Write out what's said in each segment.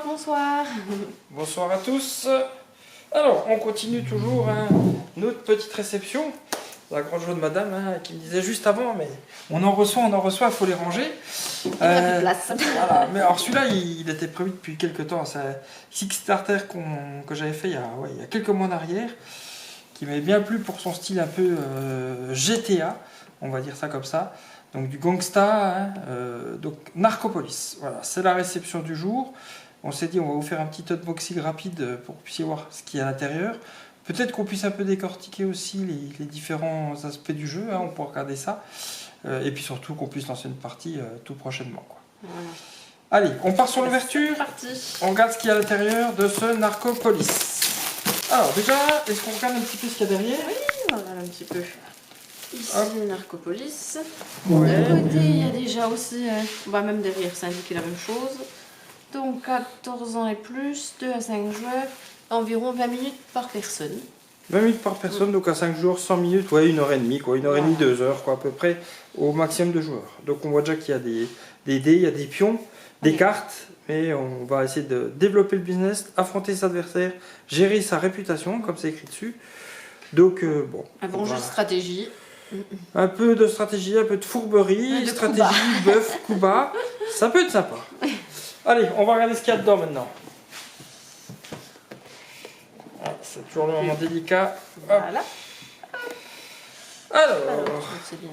Bonsoir, bonsoir. Bonsoir à tous. Alors, on continue toujours notre petite réception. La grande joie de madame qui me disait juste avant, mais on en reçoit, il faut les ranger. Il n'y a plus de place. Voilà. Mais alors celui-là, il était prévu depuis quelques temps. C'est un Kickstarter que j'avais fait il y a quelques mois en arrière, qui m'avait bien plu pour son style un peu GTA, on va dire ça comme ça. Donc du gangsta, donc Narcopolis. Voilà, c'est la réception du jour. On s'est dit on va vous faire un petit unboxing rapide pour que vous puissiez voir ce qu'il y a à l'intérieur. Peut-être qu'on puisse un peu décortiquer aussi les différents aspects du jeu, on pourra regarder ça. Et puis surtout qu'on puisse lancer une partie tout prochainement, quoi. Voilà. Allez, on part sur l'ouverture. C'est parti. On regarde ce qu'il y a à l'intérieur de ce Narcopolis. Alors déjà, est-ce qu'on regarde un petit peu ce qu'il y a derrière? Oui, on regarde un petit peu. Ici, Narcopolis. Ouais. De l'autre côté, il y a déjà aussi, même derrière, c'est indiqué la même chose. Donc 14 ans et plus, 2 à 5 joueurs, environ 20 minutes par personne. 20 minutes par personne, donc à 5 jours, 100 minutes, ouais, 1h30, quoi, 1h30, 2 heures, quoi, à peu près, au maximum de joueurs. Donc on voit déjà qu'il y a des dés, il y a des pions, des cartes, mais on va essayer de développer le business, affronter ses adversaires, gérer sa réputation, comme c'est écrit dessus. Donc, bon. Un bon jeu de stratégie. Un peu de stratégie, un peu de fourberie, De stratégie, Kuba. bœuf, Kuba, ça peut être sympa. Allez, on va regarder ce qu'il y a dedans maintenant. Ah, c'est toujours le moment délicat. Hop. Voilà. Alors, C'est bien.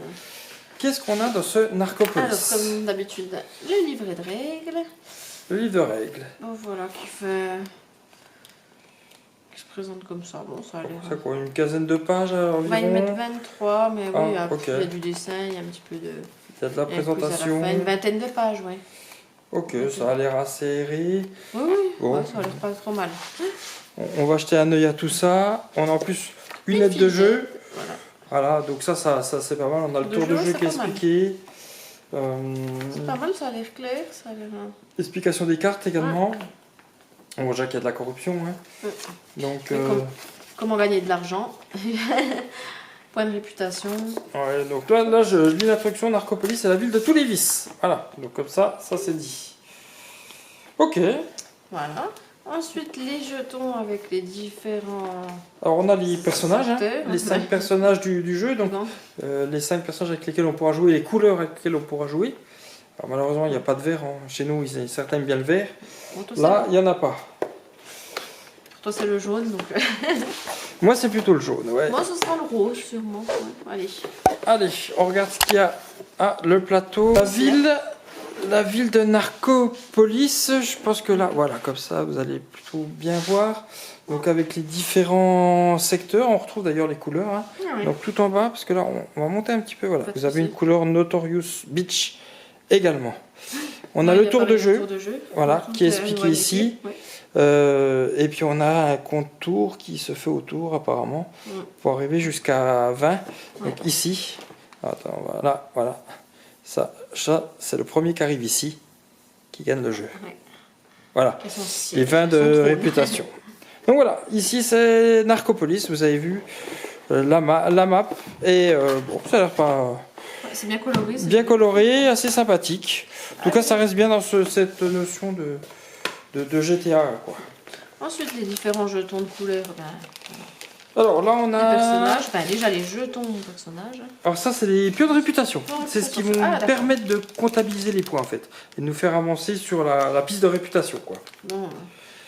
qu'est-ce qu'on a dans ce Narcopolis? Alors, comme d'habitude, le livret de règles. Le livre de règles. Oh, voilà, qui se présente comme ça. Bon, ça a l'air. C'est quoi, une quinzaine de pages On va y mettre environ? 23, mais oui, Ah, après, ok. il y a du dessin, il y a un petit peu de. Il y a de la il y a un quiz à la présentation. fin, une vingtaine de pages, ouais. Ok, ça a l'air assez aéré. Oui, oui, Bon. ouais, ça a l'air pas trop mal. On va jeter un œil à tout ça. On a en plus une aide de jeu. Voilà. Voilà, donc ça c'est pas mal. On a le De tour de jeu, jeu c'est qui est pas mal. expliqué. C'est pas mal, ça a l'air clair, ça a l'air. Explication des cartes également. On voit déjà qu'il y a de la corruption. Donc, Mais comment gagner de l'argent. Point de réputation. ouais, donc là je lis l'introduction. Narcopolis, c'est la ville de tous les vices. Voilà, donc comme ça c'est dit. Ok. Voilà. Ensuite, les jetons avec les différents. Alors on a les personnages, Acteurs. les 5 personnages du jeu, donc Non. les 5 personnages avec lesquels on pourra jouer, les couleurs avec lesquelles on pourra jouer. Alors malheureusement il n'y a pas de vert, chez nous certains aiment bien le vert. Bon, toi, Là il n'y en a pas. toi, c'est le jaune, donc. Moi c'est plutôt le jaune, ouais. Moi, ce sera le rose, sûrement. Ouais. Allez. Allez, on regarde ce qu'il y a. Ah, le plateau. La ville de Narcopolis, je pense que là, voilà, comme ça, vous allez plutôt bien voir. Donc avec les différents secteurs, on retrouve d'ailleurs les couleurs. Ah ouais. Donc tout en bas, parce que là, on va monter un petit peu. Voilà, Pas de vous avez une souci. couleur Notorious Beach également. On a Ouais, le il y tour pas de mal jeu, tour de jeu. voilà, Donc, qui est on expliqué voit les ici. pieds, ouais. Et puis on a un contour qui se fait autour apparemment Ouais. pour arriver jusqu'à 20. Ouais. Donc ici, attends, voilà. Ça c'est le premier qui arrive ici qui gagne le jeu. Ouais. Voilà, Elles sont si- les 20 elles sont de trop. réputation. Donc voilà, ici c'est Narcopolis, vous avez vu la map. Et bon, ça a l'air pas Ouais, c'est bien coloré. c'est bien coloré, assez sympathique. En tout Ah, cas, oui. ça reste bien dans cette notion de GTA, quoi. Ensuite, les différents jetons de couleur. Alors là, on Les a. personnages. Déjà, les jetons personnages. Alors ça, c'est les pions de réputation. Pions de C'est ce qui vont réputation. Ah, nous d'accord. permettre de comptabiliser les points, en fait. Et de nous faire avancer sur la piste de réputation, quoi. Bon,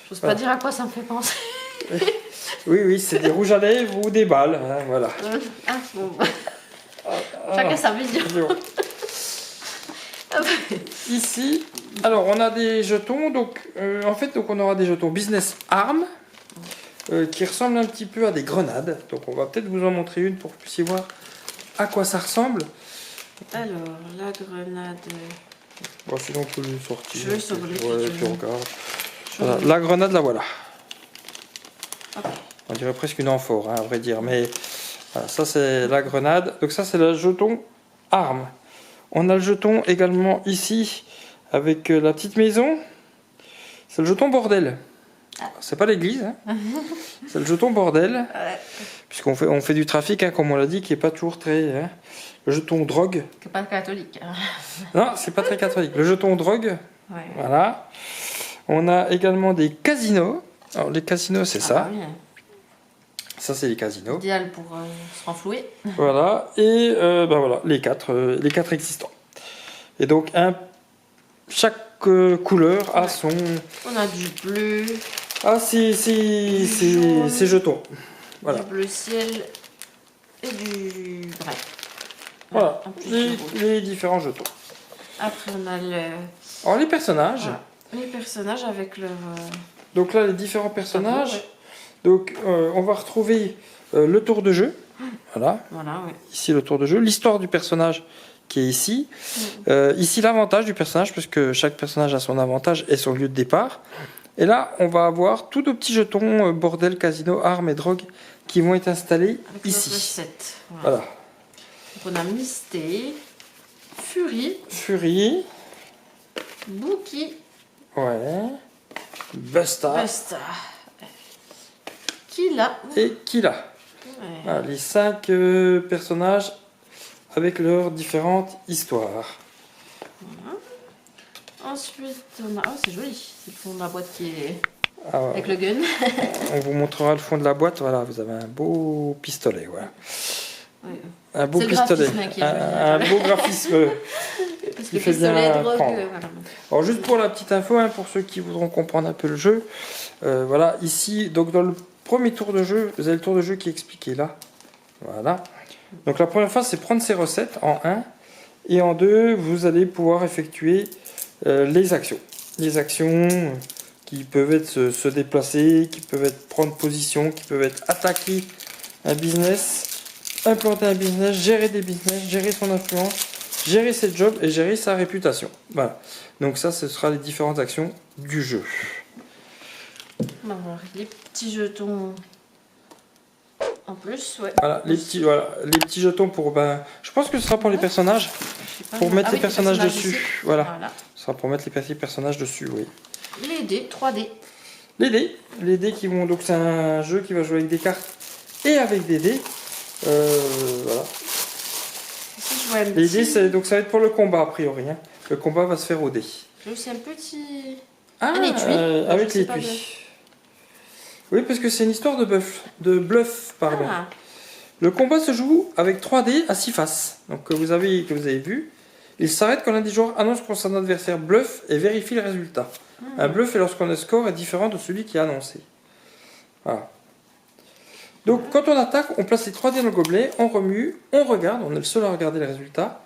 j'ose Voilà. pas dire à quoi ça me fait penser. Oui, c'est des rouges à lèvres ou des balles, voilà. Ah, bon. Chacun sa vision. Ici, alors on a des jetons, donc on aura des jetons business arm qui ressemblent un petit peu à des grenades. Donc on va peut-être vous en montrer une pour que vous puissiez voir à quoi ça ressemble. Alors, la grenade. Bon, sinon on peut le sortir. Je vais sur le Ouais, petit puis on regarde. jaune. Voilà, la grenade, la voilà. Ok. On dirait presque une amphore, à vrai dire. Mais voilà, ça c'est la grenade. Donc ça c'est le jeton arme. On a le jeton également ici avec la petite maison. C'est le jeton bordel. C'est pas l'église, c'est le jeton bordel. Ouais. Puisqu'on fait du trafic, comme on l'a dit, qui est pas toujours très. Le jeton drogue. C'est pas catholique. Non, c'est pas très catholique. Le jeton drogue, Ouais. voilà. On a également des casinos. Alors les casinos, c'est ça. Ah, oui. Ça, c'est les casinos. Idéal pour se renflouer. Voilà. Et ben voilà, les quatre existants. Et donc, chaque couleur a son... On a du bleu. Ah, c'est jetons. Voilà. Du bleu ciel et du vrai. Voilà, En plus, les différents jetons. après, on a Alors, les personnages. voilà, les personnages avec leur... Donc là, les différents personnages. tableau, ouais. Donc, on va retrouver le tour de jeu. Voilà. Voilà, ouais. Ici, le tour de jeu. L'histoire du personnage qui est ici. Ici, l'avantage du personnage, puisque chaque personnage a son avantage et son lieu de départ. Et là, on va avoir tous nos petits jetons bordel, casino, armes et drogue qui vont être installés Avec ici. notre recette. Voilà. Donc, on a Misté, Fury, Fury. Bookie, Ouais. Busta. Busta, Killa. Et Killa. Ouais. Voilà, les 5 personnages avec leurs différentes histoires. Ensuite, on a... Oh, c'est joli. C'est le fond de la boîte qui est... Ah ouais. Avec le gun. On vous montrera le fond de la boîte. Voilà, vous avez un beau pistolet. Voilà. Ouais. Un beau C'est le pistolet. graphisme qui est joli. Un beau graphisme. Parce qui que fait bien pistolet, drogue, prendre. voilà. Alors juste pour la petite info, hein, pour ceux qui voudront comprendre un peu le jeu, voilà, ici, donc dans le premier tour de jeu, vous avez le tour de jeu qui est expliqué là. Voilà. Donc la première phase, c'est prendre ces recettes en 1, et en 2, vous allez pouvoir effectuer les actions. Les actions qui peuvent être se déplacer, qui peuvent être prendre position, qui peuvent être attaquer un business, implanter un business, gérer des business, gérer son influence, gérer ses jobs et gérer sa réputation. Voilà. Donc ça, ce sera les différentes actions du jeu. On va voir les petits jetons en plus, ouais. Voilà, les petits jetons pour... Ben, je pense que ce sera pour les personnages. Je sais pas, Pour mais- mettre ah les oui, personnages ici. dessus. Voilà. Voilà. Ce sera pour mettre les petits personnages dessus, oui. Les dés, 3D. Les dés qui vont... Donc c'est un jeu qui va jouer avec des cartes et avec des dés. Voilà. Ici, je vois un Les dés, petit... donc ça va être pour le combat, a priori. Hein. Le combat va se faire au dés. J'ai aussi un petit... Ah, un étui. avec Je sais pas l'étui. Oui, parce que c'est une histoire de bluff, pardon. Ah, Le combat se joue avec 3 dés à 6 faces. Donc que vous avez vu. Il s'arrête quand l'un des joueurs annonce que son adversaire bluffe et vérifie le résultat. Un bluff est lorsqu'on a score est différent de celui qui est annoncé. Voilà. Donc quand on attaque, on place les 3 dés dans le gobelet, on remue, on regarde, on est le seul à regarder le résultat,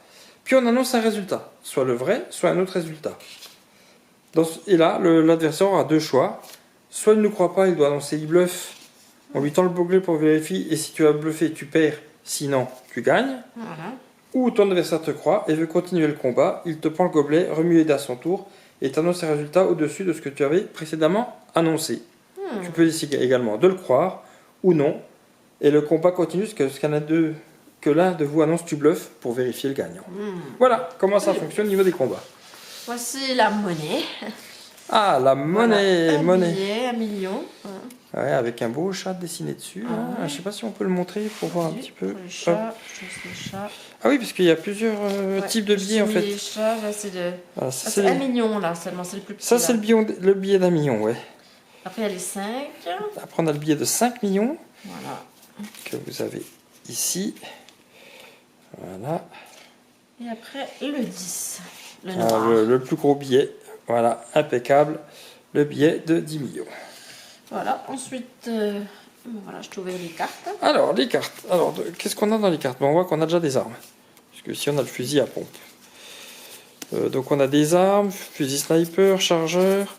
puis on annonce un résultat, soit le vrai, soit un autre résultat. Et là, l'adversaire aura 2 choix. Soit il ne croit pas, il doit annoncer il bluffe. On lui tend le gobelet pour vérifier, et si tu as bluffé, tu perds, sinon tu gagnes. voilà. Ou ton adversaire te croit et veut continuer le combat, il te prend le gobelet, remue les dés à son tour, et t'annonce un résultat au-dessus de ce que tu avais précédemment annoncé. Tu peux décider également de le croire ou non, et le combat continue jusqu'à que l'un de vous annonce tu bluffes pour vérifier le gagnant. Voilà comment ça fonctionne au niveau des combats. Voici la monnaie. Ah, la monnaie, Voilà, un monnaie. billet, 1 million. Ouais, avec un beau chat dessiné dessus. Ah hein. ouais. Je sais pas si on peut le montrer pour voir un petit peu. Pour les chats, je pense les chats. Ah oui, parce qu'il y a plusieurs types de billets en J'ai fait. mis les chats, là c'est de... Voilà, Ah, ça, c'est c'est 1 million là seulement, c'est le plus petit. ça, c'est là. le billet d'1 million, ouais. Après il y a les 5. Après, on a le billet de 5 millions Voilà. que vous avez ici. Voilà. Et après le 10. Le Ah, noir. le plus gros billet. Voilà, impeccable. Le billet de 10 millions. Voilà, ensuite, voilà, je trouvais les cartes. Alors, les cartes. Alors, qu'est-ce qu'on a dans les cartes? On voit qu'on a déjà des armes. Puisque ici, on a le fusil à pompe. Donc, on a des armes, fusil sniper, chargeur.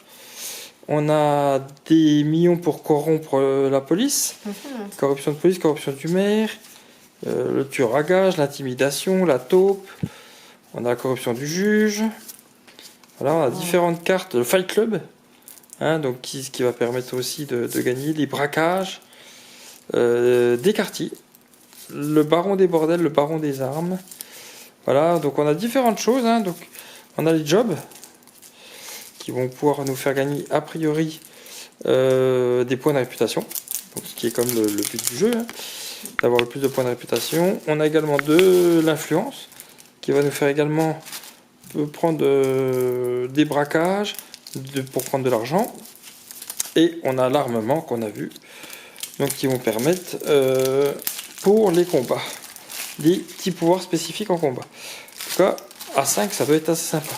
On a des millions pour corrompre la police. Corruption de police, corruption du maire. Le tueur à gages, l'intimidation, la taupe. On a la corruption du juge. Voilà, on a différentes cartes. Le Fight Club. Hein, donc ce qui va permettre aussi de gagner des braquages, des quartiers, le baron des bordels, le baron des armes. Voilà, donc on a différentes choses. Hein, donc on a les jobs qui vont pouvoir nous faire gagner a priori des points de réputation. Donc, ce qui est comme le but du jeu, hein, d'avoir le plus de points de réputation. On a également de l'influence qui va nous faire également prendre des braquages. pour prendre de l'argent. Et on a l'armement qu'on a vu, donc qui vont permettre pour les combats des petits pouvoirs spécifiques en combat. En tout cas, à 5, ça doit être assez sympa.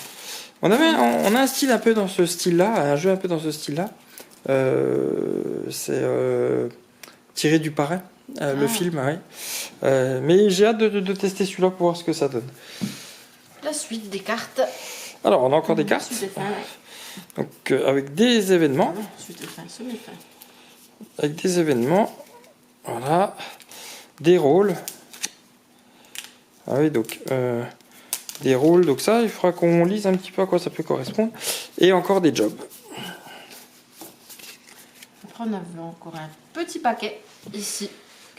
On a un style un peu dans ce style-là, un jeu un peu dans ce style-là. C'est tiré du Parrain, le film, oui. Mais j'ai hâte de tester celui-là pour voir ce que ça donne. La suite des cartes. Alors, on a encore des cartes. Suite des fins, ouais. Donc, avec des événements. Suite des fins, semi-fin. Avec des événements. Voilà. Des rôles. Ah oui, donc des rôles. Donc ça, il faudra qu'on lise un petit peu à quoi ça peut correspondre. Et encore des jobs. Après, on a encore un petit paquet ici.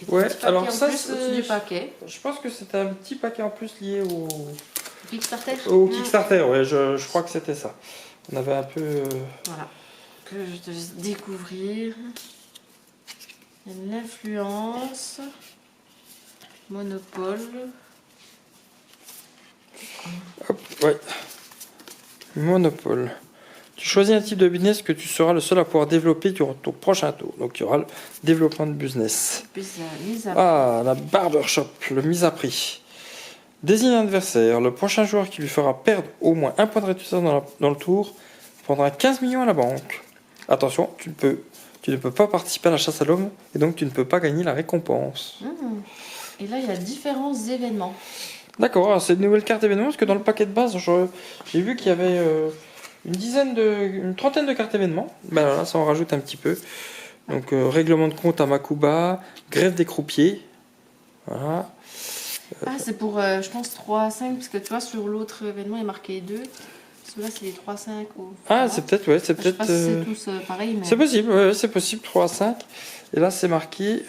Ouais, alors ça, c'est du paquet. Je pense que c'était un petit paquet en plus lié au Kickstarter. Au Kickstarter, ouais, je crois que c'était ça. On avait un peu. Voilà. Que je te laisse découvrir. L'influence. Monopole. Hop, ouais. Monopole. Tu choisis un type de business que tu seras le seul à pouvoir développer durant ton prochain tour. Donc il y aura le développement de business. La barbershop, le mise à prix. Désigne un adversaire. Le prochain joueur qui lui fera perdre au moins un point de réputation dans le tour prendra 15 millions à la banque. Attention, tu ne peux pas participer à la chasse à l'homme et donc tu ne peux pas gagner la récompense. Et là, il y a différents événements. D'accord, c'est une nouvelle carte événement parce que dans le paquet de base, j'ai vu qu'il y avait une trentaine de cartes événements. Ben là, ça en rajoute un petit peu. Donc, règlement de compte à Makuba, grève des croupiers. Voilà. C'est pour, je pense, 3 à 5, parce que tu vois, sur l'autre événement, il est marqué 2. Celui-là, c'est les 3 à 5. C'est peut-être, ouais, c'est peut-être. Je sais pas si c'est tous pareil, mais. C'est possible, ouais, c'est possible, 3 à 5. Et là, c'est marqué.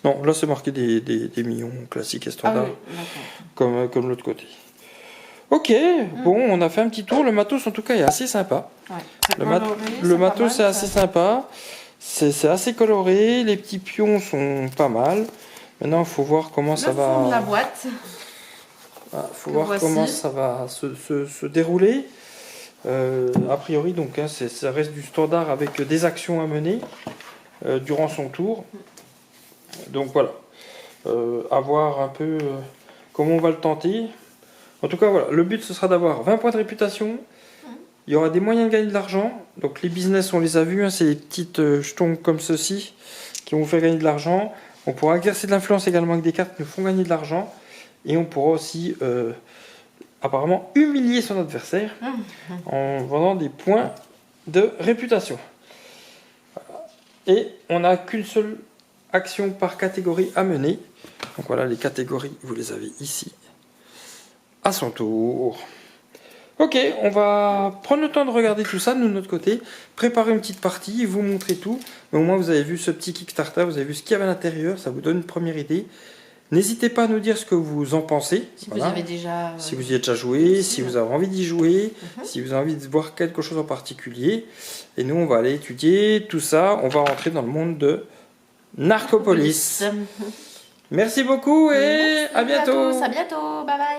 Non, là, c'est marqué des millions classiques et standards. Comme l'autre côté. Ok, bon, on a fait un petit tour. Le matos, en tout cas, est assez sympa. Ouais, le matos, c'est assez sympa. C'est assez coloré. Les petits pions sont pas mal. Maintenant, il faut voir comment ça va. Le fond de la boîte. Il faut voir comment ça va se dérouler. A priori, donc, ça reste du standard avec des actions à mener durant son tour. Donc voilà. À voir un peu comment on va le tenter. En tout cas, voilà. Le but, ce sera d'avoir 20 points de réputation. Il y aura des moyens de gagner de l'argent. Donc les business, on les a vus. C'est des petites jetons comme ceci qui vont vous faire gagner de l'argent. On pourra exercer de l'influence également avec des cartes qui nous font gagner de l'argent. Et on pourra aussi, apparemment, humilier son adversaire en vendant des points de réputation. Et on n'a qu'une seule action par catégorie à mener. Donc voilà, les catégories, vous les avez ici. À son tour. Ok, on va prendre le temps de regarder tout ça, nous de notre côté, préparer une petite partie, vous montrer tout. Mais au moins vous avez vu ce petit Kickstarter, vous avez vu ce qu'il y avait à l'intérieur, ça vous donne une première idée. N'hésitez pas à nous dire ce que vous en pensez. Si vous avez déjà... si vous y avez déjà joué, si vous avez envie d'y jouer, si vous avez envie de voir quelque chose en particulier. Et nous, on va aller étudier tout ça. On va rentrer dans le monde de Narcopolis. Merci beaucoup et à bientôt. À bientôt. Bye bye.